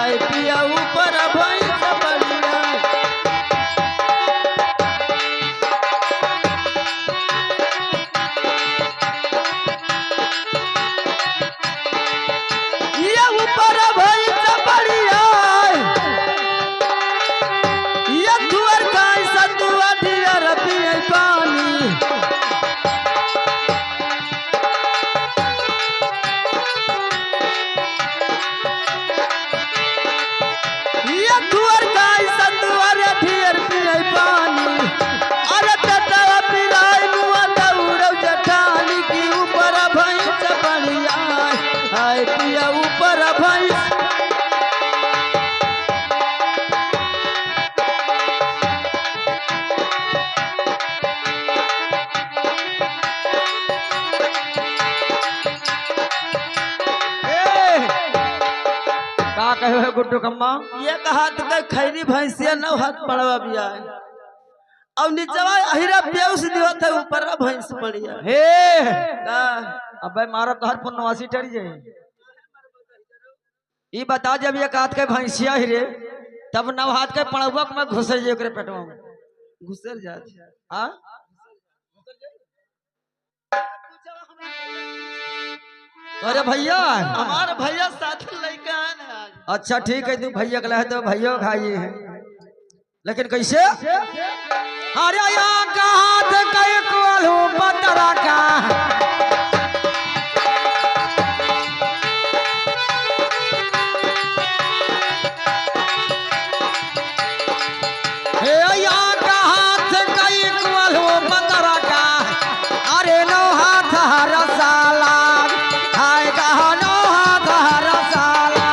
हाय पिया ऊपर भैंस बढ़िया ये ऊपर भैंस बढ़िया ये दुआर का संतुआ दिया पिया पानी कहे गुड्डू कम्मा ये कहा तो खैरी भैंसिया नौ हाथ पड़वा बिया अब नीचवा अहिरा प्याउस दिवा था ऊपर भैंस पड़िया हे का अबे मारा तो हर पुनवासी टरी जाए ई बता जब एक हाथ के भैंसिया ही रे तब नौ हाथ के पड़वा में घुस जाए ओकरे पेटवा में घुसर जात हां अरे भैया हमारे भैया साथ लड़का है अच्छा ठीक है तू भैया कह तो भैया खाइए है लेकिन कैसे अरे यहाँ का हाथ कई कोलू पतरा का हे यहाँ का हाथ कई कोलू पतरा का अरे नो हाथ रसाला हाय कहा नो हाथ रसाला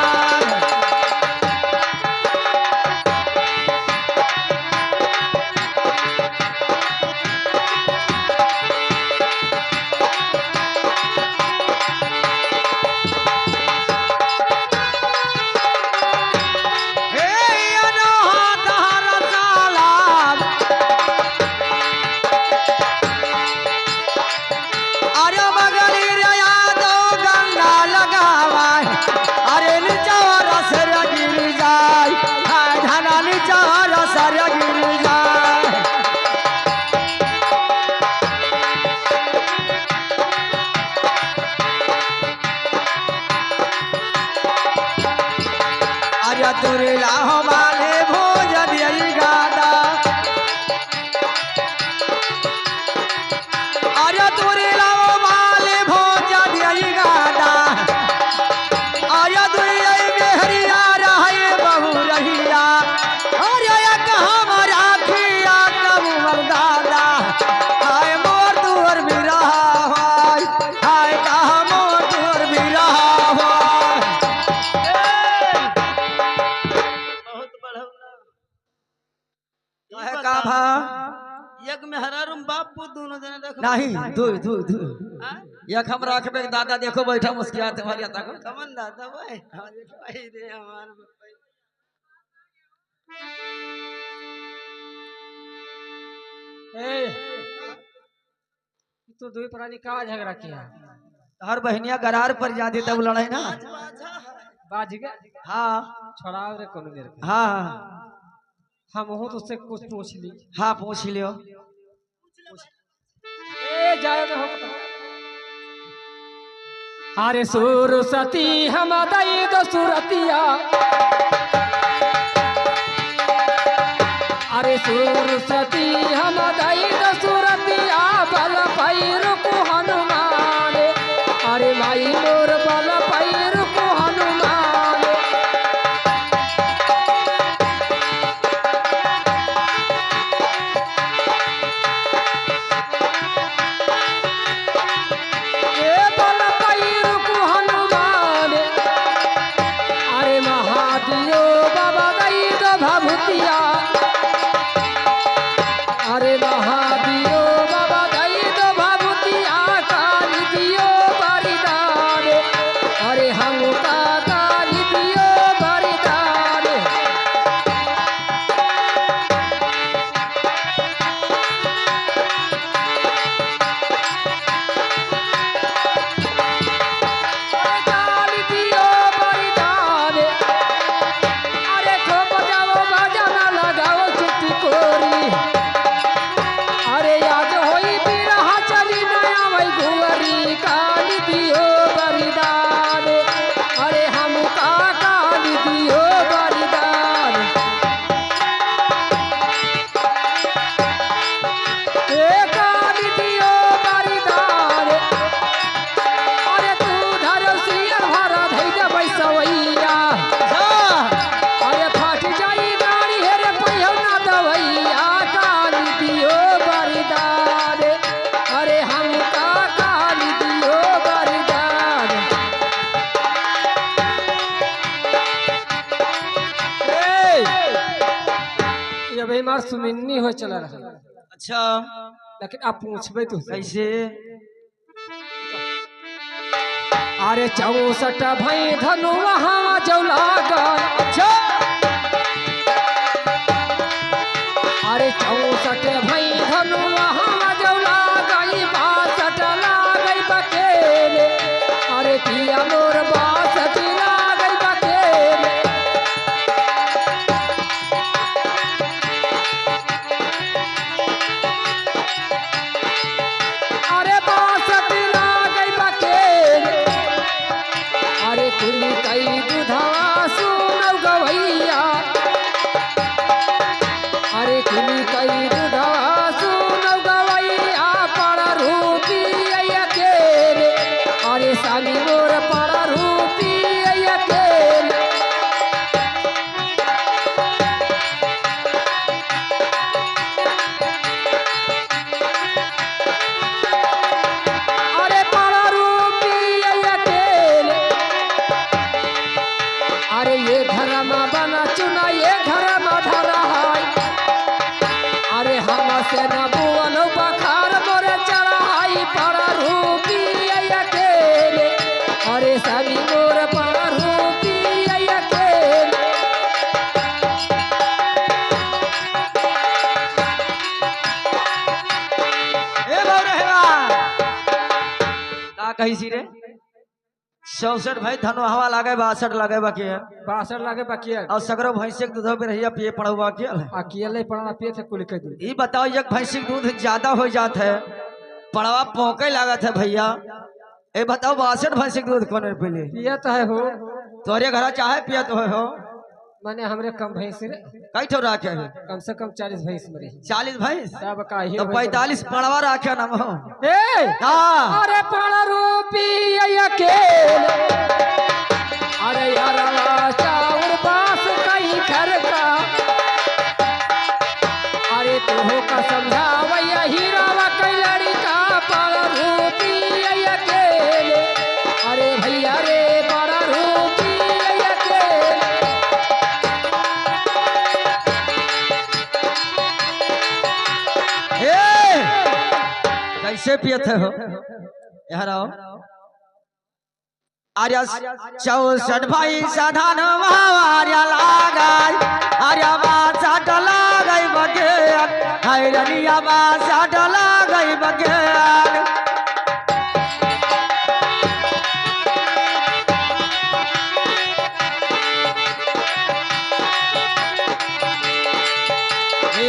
तुरला हमारे भोजन यही गादा अरे तुरला हमारे भोजन यही गादा अरे दुनिया में हरिया रहे बहु रहिया अरे एक हमारा खिया कब मरदादा हाय मोर दूर भी रहा हाय कहा मोर दूर भी रहा एक में हरारुम बाप को दोनों जने देखो नहीं दू दू दू एक हम रखबे दादा देखो बैठा मुस्किया तुम्हारी आता को कमन दादा भाई भाई रे हमार ए तो दो प्राणी का झगड़ा किया हर बहनिया गरार पर जाती तब लड़ाई ना बाज गए हाँ छोड़ाओ रे कोनो देर हाँ हम हो तो उससे कुछ पूछ ली हाँ पूछ लियो ए जाए में हो अरे सुरसती हम दई दो सुरतिया अरे सुरसती हम दई दो सुरतिया बल पैर को हनुमान अरे भाई मोर बल पैर को हनुमान अरे महादियो बाबा दई दो बाबूतिया काली दियो बरिदान अरे हम का काली दियो बरिदान काली दियो बरिदान भाई मार सुमिन्नी हो चला रहा अच्छा लेकिन आप पूछबे तू कैसे अरे 64 भाई धनु वहाँ जो लागल अच्छा अरे 64 भाई धनु वहाँ जो लागई 62 लागई बकेले अरे पिया मोर 62 लागई बकेले अरे 62 लागई बकेले अरे कुली कई दुधवा सुनौ गवैया अरे कुली कई दुधवा सुनौ गवैया पर रूपी अकेले अरे साली मोर पर रूपी अकेले अरे पर रूपी अकेले अरे ये धर्म बना चुना ये धर्म धरा है अरे हम से न बुअल बखार मोरे चढ़ाई पर रूपी अकेले अरे सभी मोर पर रूपी अकेले ए बौरहेवा का कही सी रे 64 भाई धनु हवा लागे 62 लागे बाकी है 62 लागे बकिया और सगरो भैंसे के दूध पे रहिया पिए पड़वा के अकेले पड़ना पिए थे कुल के दूध ये बताओ एक भैंसी के दूध ज्यादा हो जात है पड़वा पोके लागत है भैया ए बताओ 62 भैंसी के दूध कौन पीले पिए तो है हो तोरे घर चाहे पिया तो हो मैंने हमरे कम भैंस रे कई ठो राखे है कम से कम 40 भैंस मरी 40 भैंस तब का ही तो 45 पड़वा राखे ना हो ए हाँ अरे पर रूपी अकेले अरे यार चाउर बास कहीं घर का अरे तू का समझावा हीरावा कई लड़का पर रूपी अकेले अरे भैया रे पर रूपी अकेले ए कैसे पियत हो यहाँ आओ आर्या 64 भाई साधन आर्या लगाई आर्या 62 लगाई बगेर हैरनिया 62 लगाई बगेर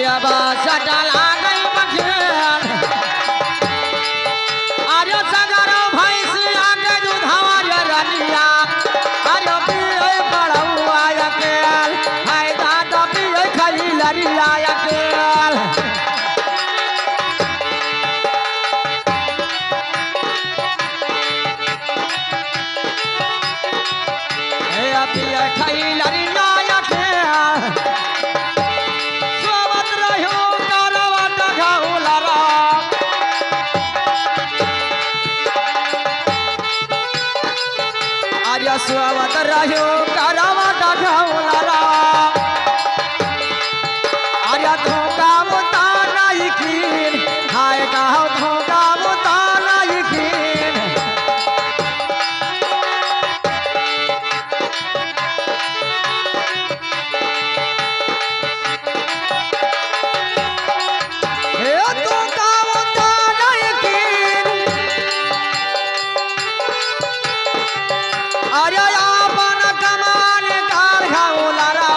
या 62 लगाई बगेर आर्या सगरो भैंस आगे दूधावा रनिया आर्या पिए पड़वा अकेल हाय दादा पिए खाली लरिया अकेल हे पिए खाली लरिया अकेल सोवत रहो करवा डघौलरा आर्या स्वागत रहो करवा डघौलरा आर्या धोखा मुता नहीं कीन हाय कहो धोखा मुता नहीं कीन हे धोखा मुता नहीं कीन अरे आपन कमान कार घौलरा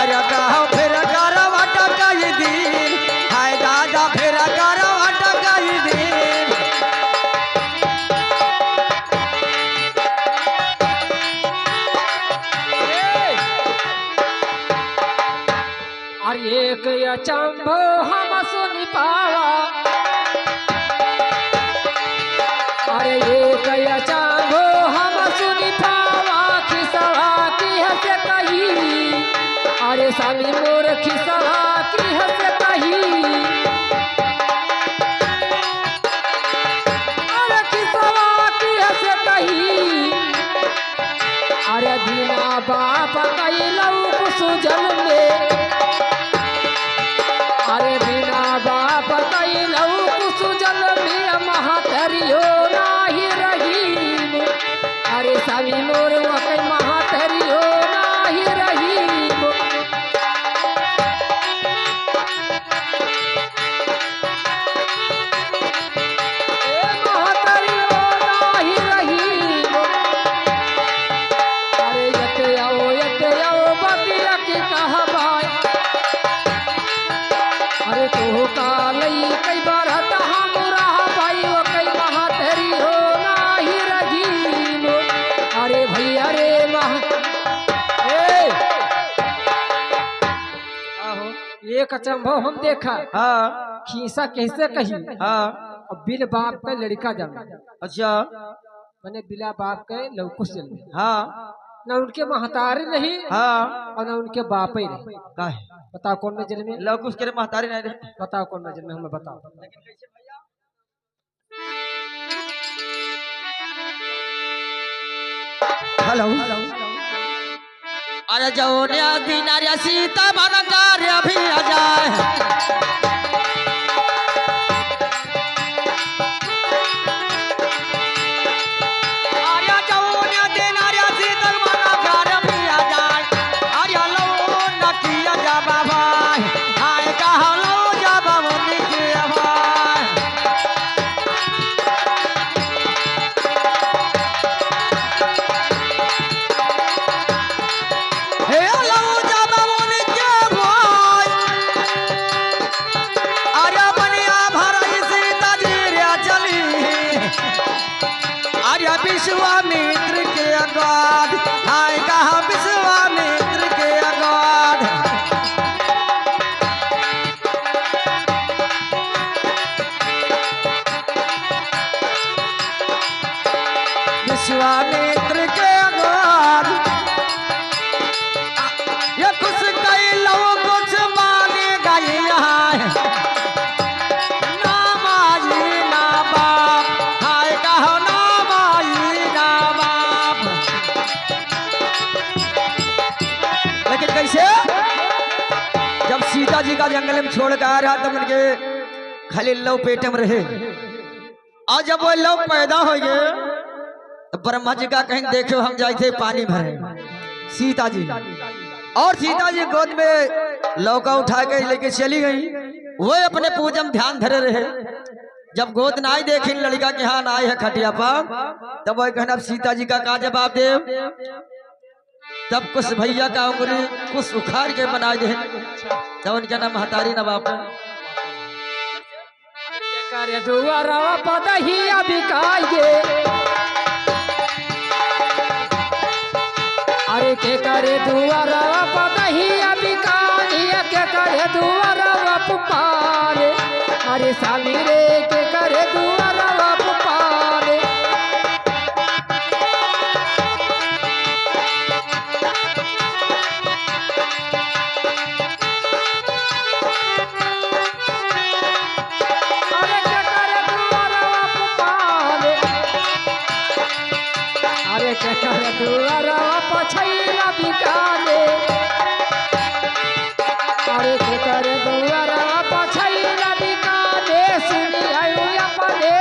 अरे कहो फिर करवट कई दिन हाय दादा फिर करवट कई दिन अरे एक अचंभो हम सुन पावा अरे एक अचंभो हम सुन पावा खिसवा की हंस कही अरे साली मोर खिसवा की हंस कही अरे खिसवा की हंस कही अरे बिना बाप कई लौक सुजल में अरे बिना बाप कैलौ कुसुजल में महातरियो नाही रहीम अरे सभी मोर वकै महातरियो नाही रहीम ए महातरियो नाही रहीम अरे यते आओ बतिया की कहा भाई अरे तो कालई कई बार हटा हमरा भाई वो कई महातरी हो नाही रहीम अरे भैया रे महा ए आहो एक अचंभव हम देखा हाँ खीसा कैसे कही हाँ और बिल बाप का लड़का जन्म अच्छा मैंने बिला बाप के लवकुश जन्म हाँ न उनके महतारी नहीं हाँ और न उनके बाप ही नहीं काहे बताओ कौन में जन्मे लवकुश के महतारी नहीं रहे बताओ कौन में जन्मे हमें बताओ हेलो अरे जौनिया दिनारिया सीता मन कार्य भी आ जाए अरे जौनिया दिनारिया सीता मन कार्य भी आ जाए अरे लो नटिया जा बाबा आए कहा लो जा बाबू निके भाई हे लो जा बाबू निके भाई अरे बनिया भरई सीता जी रे चली अरे विश्वामित्र के अगाध आए कहा विश्वामित्र के अगाध विश्वामित्र के अगाध ये कुछ कई लोग कुछ माने गई ना माई ना बाप हाय कहो ना माई ना बाप लेकिन कैसे जब सीता जी का जंगल में छोड़ कर आ रहा तब उनके खाली लव पेट में रहे और जब वो लव पैदा हो गए तो ब्रह्मा जी का कहीं देखो हम जाए थे पानी भरे सीता जी और सीता जी गोद में लौका उठा के लेके चली गई वो अपने पूजन ध्यान धरे रहे जब गोद ना ही देखी लड़का के हाँ ना है खटिया पर तब वही कहना सीता जी का का जवाब दे तब कुछ भैया का उंगली कुछ उखाड़ के बना दे तब उनका नाम महतारी नवाब करे दुआरा पदही बिकाए अरे के करे दुआरा पदही बिकाए के करे दुआरा पुकारे अरे साली रे के करे दुआरा पुकारे अरे के करे दुआरा पुकारे अरे के करे दुआरा पछैला बिकाले अरे के करे दुआरा पछैला बिकाले सुनी आयु अपने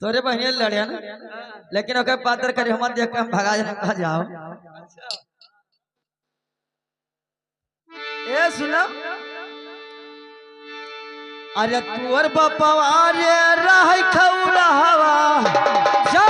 तोरे बहनिया लड़िया ना लेकिन ओके पात्र करे हम देख के हम भगा जाओ। ए सुना अरे तुअर बपवा रे रह खौला हवा जा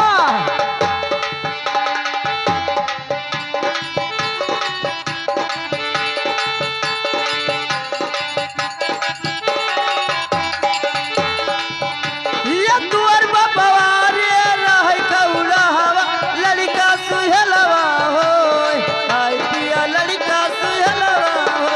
ये तुअर बपवा रे रह खौला हवा लड़का सुहेलवा हो आई पिया लड़का सुहेलवा हो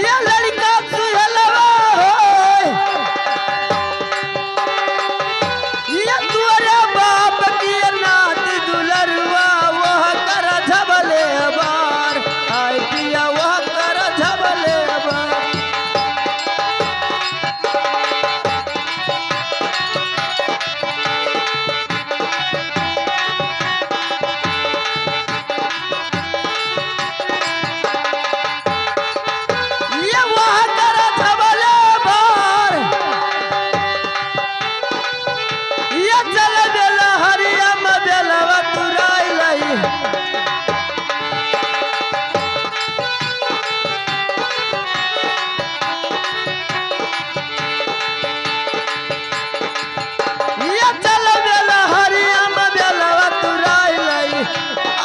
ये लड़का सुहेलवा हो ये तुअरे बाप की नात दुलरुआ वह कर झबले बार आई पिया वह कर झबले बार ये वह कर झबले बार ये चल बेला हरिया म बेलवा तुराई लई ये चल बेला हरिया म बेलवा तुराई लई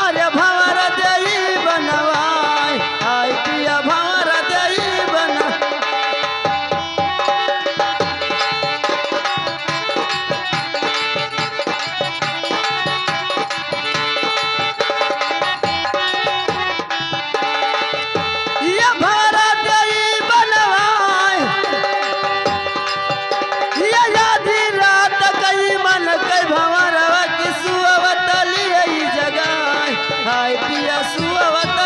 अरे भंवर देई बनवाई आई पिया भंवर देई बना ये भंवर देई बनवाई ये आधी रात कई मन कई भंवरवा की सुअवत लियई जगाई हाय पिया सुअवत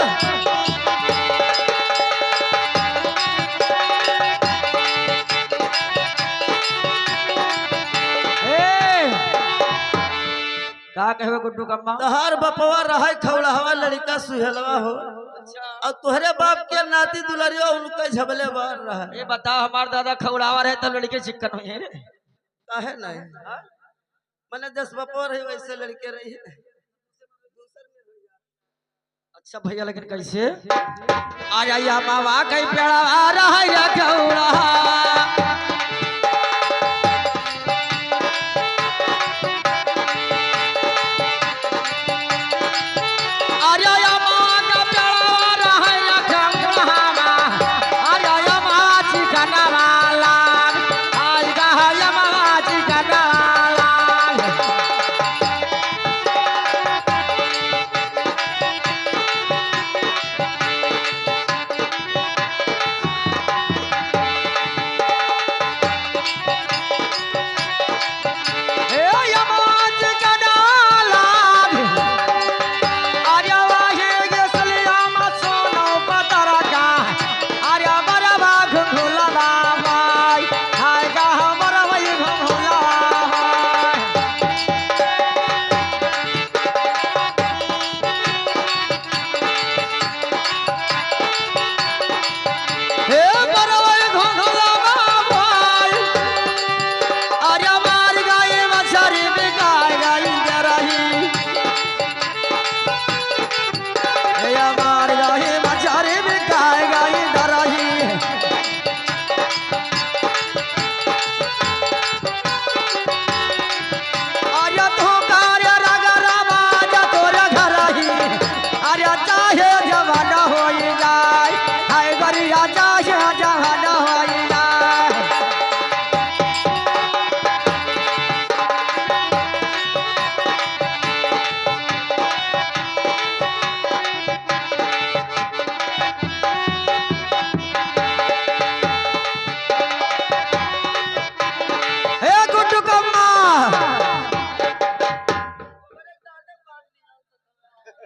का कहवे गुड्डू कम्मा तहार बपवा रहा खौला हवा लड़का सुहेलवा हो और तुहरे बाप के नाती दुलरियो उनका झबले बार रहा ये बताओ हमार दादा खौड़ावा रहे तो लड़के चिकन हुई है रे काहे नहीं मैंने 10 बपवा रही वैसे लड़के रही है अच्छा भैया लेकिन कैसे आ जाइया मावा कई पेड़ा आ रहा है खौड़ा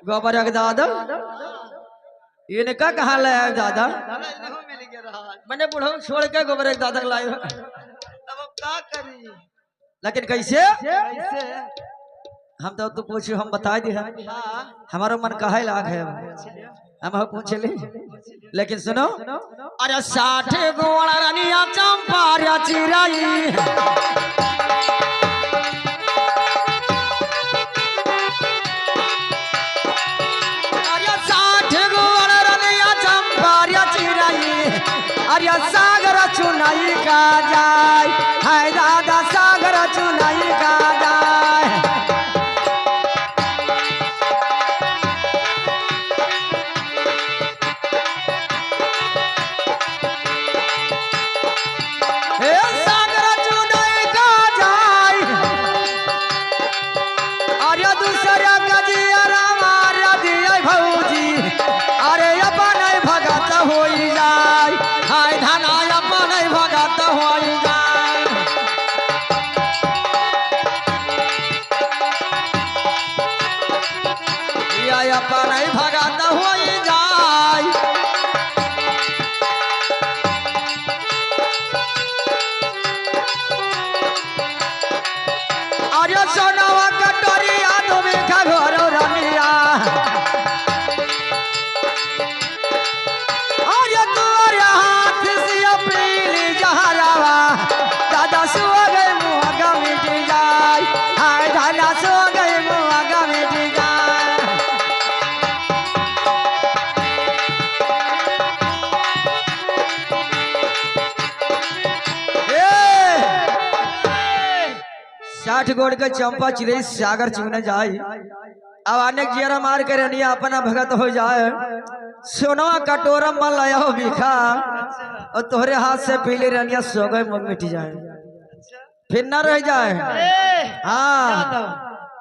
गोबर दादा इनका कहाँ लाया दादा मैंने बुढ़ऊ छोड़ के गोबर दादा लाए अब का करी लेकिन कैसे कैसे हम तो तू पूछो हम बता दी है हमारा मन काहे लाग है हम पूछ ले लेकिन सुनो अरे 60 गोड़ा रनिया चंपारिया चिराई अरे 60 गोड़ा रनिया चंपारिया चिराई अरे सागर चुनाई का जाय है दादा सागर चुनाई का जाय हे सागर चुनाई का जाय अरे दूसरा गजिया मारा दिया भौजी अरे अपन भगत होई जाय हाय धना अपन भगत होई जाय या अपन भगत होई जाय अरे सोनावा कटोरिया तुम्हें घर रनिया अरे तोरे हाथ से पीली जहरावा दादा सो गए मुआ मिट जाय हाय दादा सो गए मुआ मिट जाय ए 60 गोड़ के चंपा चिरे सागर चुने जाए अब अनेक जियरा मार के रनिया अपना भगत हो जाए सोनवा कटोरा मन लाया हो बिखा और तोहरे हाथ से पीले रनिया सो गए मुंह मिट जाए फिर न रह जाए हाँ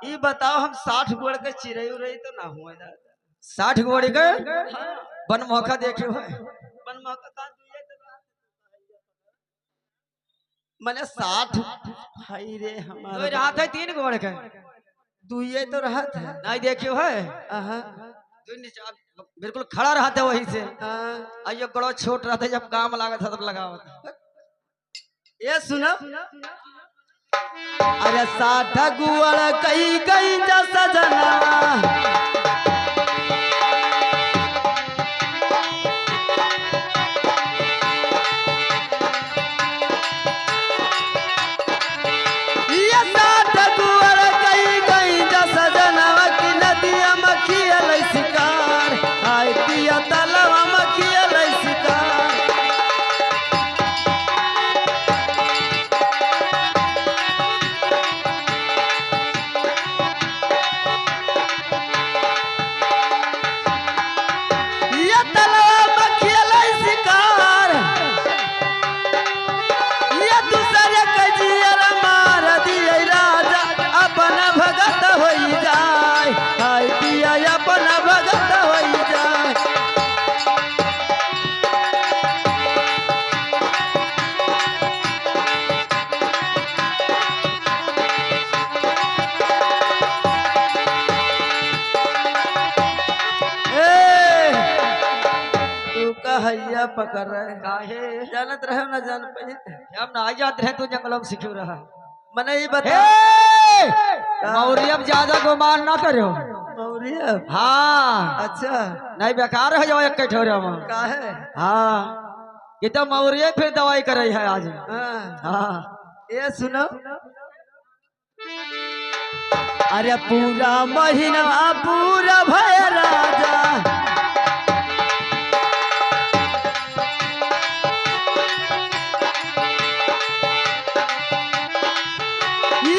ये बताओ हम 60 गोड़ के चिड़ई उड़ई तो ना हुआ 60 गोड़ के बन मौका देखे हुए बन मौका का दुइये तो मने 60 भाई रे तो हमारा रात है 3 गोड़ के दुइये तो रहत है नहीं देखियो है आहा बिल्कुल खड़ा रहते वहीं से हाँ। आइयो गड़ो छोट रहते जब काम लागत था तब लगावत ये सुनो अरे 60 गुड़ कई कई जा सजना ये 60 गुड़ कई कई जा सजना की नदिया मखिया लई शिकार आय पिया तलवा मखिया लई शिकार ये तलवा मखिया लई शिकार ये दूसरे कजियर मार दिए राजा अपन भगत होई जाय हाय पिया अपन भगत होई जाय ए तू कहैया पकड़ रहे काहे जानत रहे ना जान पे हम ना जाते हैं तू जंगलों में सीखियो रहा मने ये बता मौरी अब ज्यादा गुमान ना करो मौरिया हाँ अच्छा नहीं बेकार हो जाओ एक ठोरे में काहे हाँ ये तो मौरिया फिर दवाई कर रही है आज हाँ हाँ ये सुनो अरे पूरा महीना पूरा भय राजा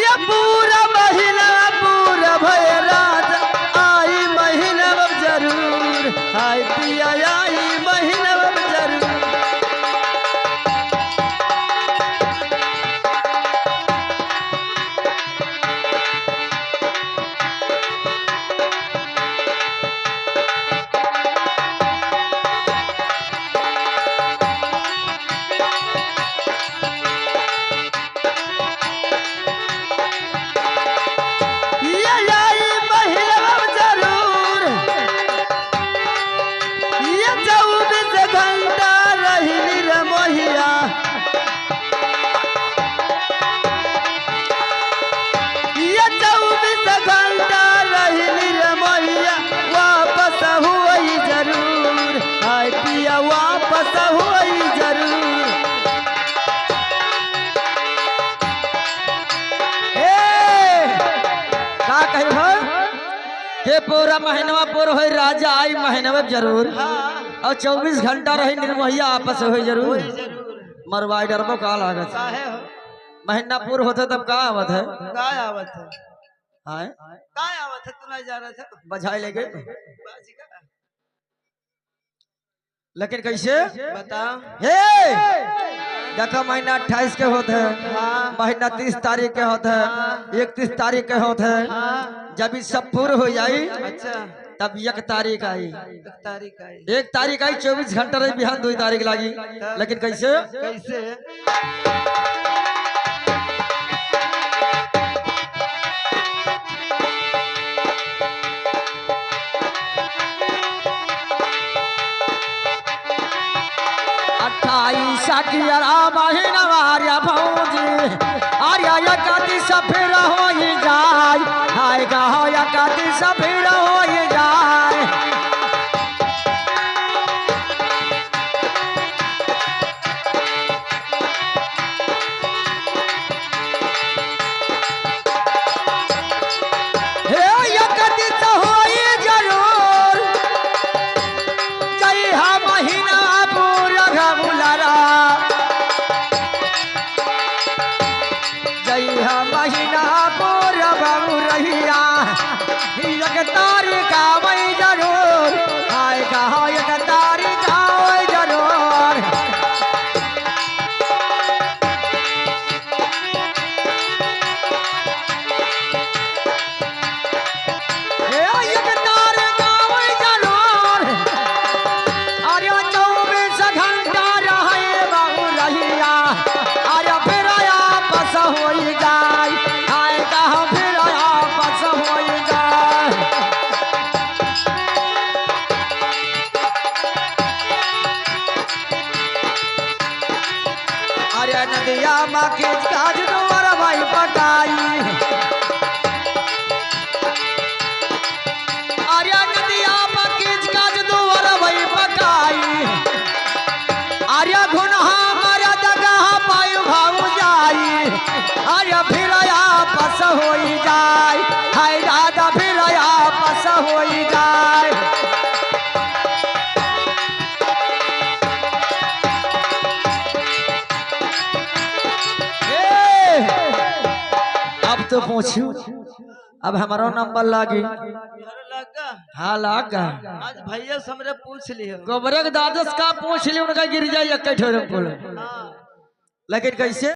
ये पूरा महीना पूरा भय राजा आई महीना अब जरूर आई पिया आई महीना अब जरूर पूरा महीनवा पूर हो राजा आई महीनवा जरूर हाँ और 24 घंटा रही निर्मोहिया आपस हो जरूर जरूर मरवाई डरबो का लागत काहे हो महीना पूर होते तब का आवत है काय आवत है हाँ काय आवत है तू नहीं जा रहा था बजाई लेके बाजी का लेकिन कैसे बता हे देखो महीना 28 के होते हैं हाँ महीना 30 तारीख के होते हैं 31 तारीख के होते हैं हाँ जब ये सब पूर हो जाई अच्छा तब 1 तारीख आई तारीख आई 1 तारीख आई 24 घंटा रही बिहान 2 तारीख लगी लेकिन कैसे कैसे अट्ठाईस महीना आर्या भौजी आर्या यकाति सफेर हो जाय हाय गा हो यकाति सफेर हो जाय हे यकाति तो होई जरूर जय हा महीना पूरा घबुलरा जय हा महीना पूरा घबुरहिया एक तारीख आवई जरूर आए का हो एक तारीख आवई जरूर हे एक तारीख आवई जरूर अरे 24 घंटा रहे बहु रहिया अरे फिर आपस हो जाय आए कहा फिर आपस हो जाय अरे नदिया माँ के काज द्वार भाई पटाई अरे नदिया माँ के काज द्वार भाई पकाई अरे गुनहा मरा दगह पायु भाव जाई अरे फिर आपस हो जाय हाय दादा फिर आपस हो जाय अब तो पूछू अब हमारा नंबर लागी लगा हाँ लागा आज भैया से हमरे पूछ लियो गोबरक दादस का पूछ ली उनका गिर जाए एक ठोरम को हाँ लेकिन कैसे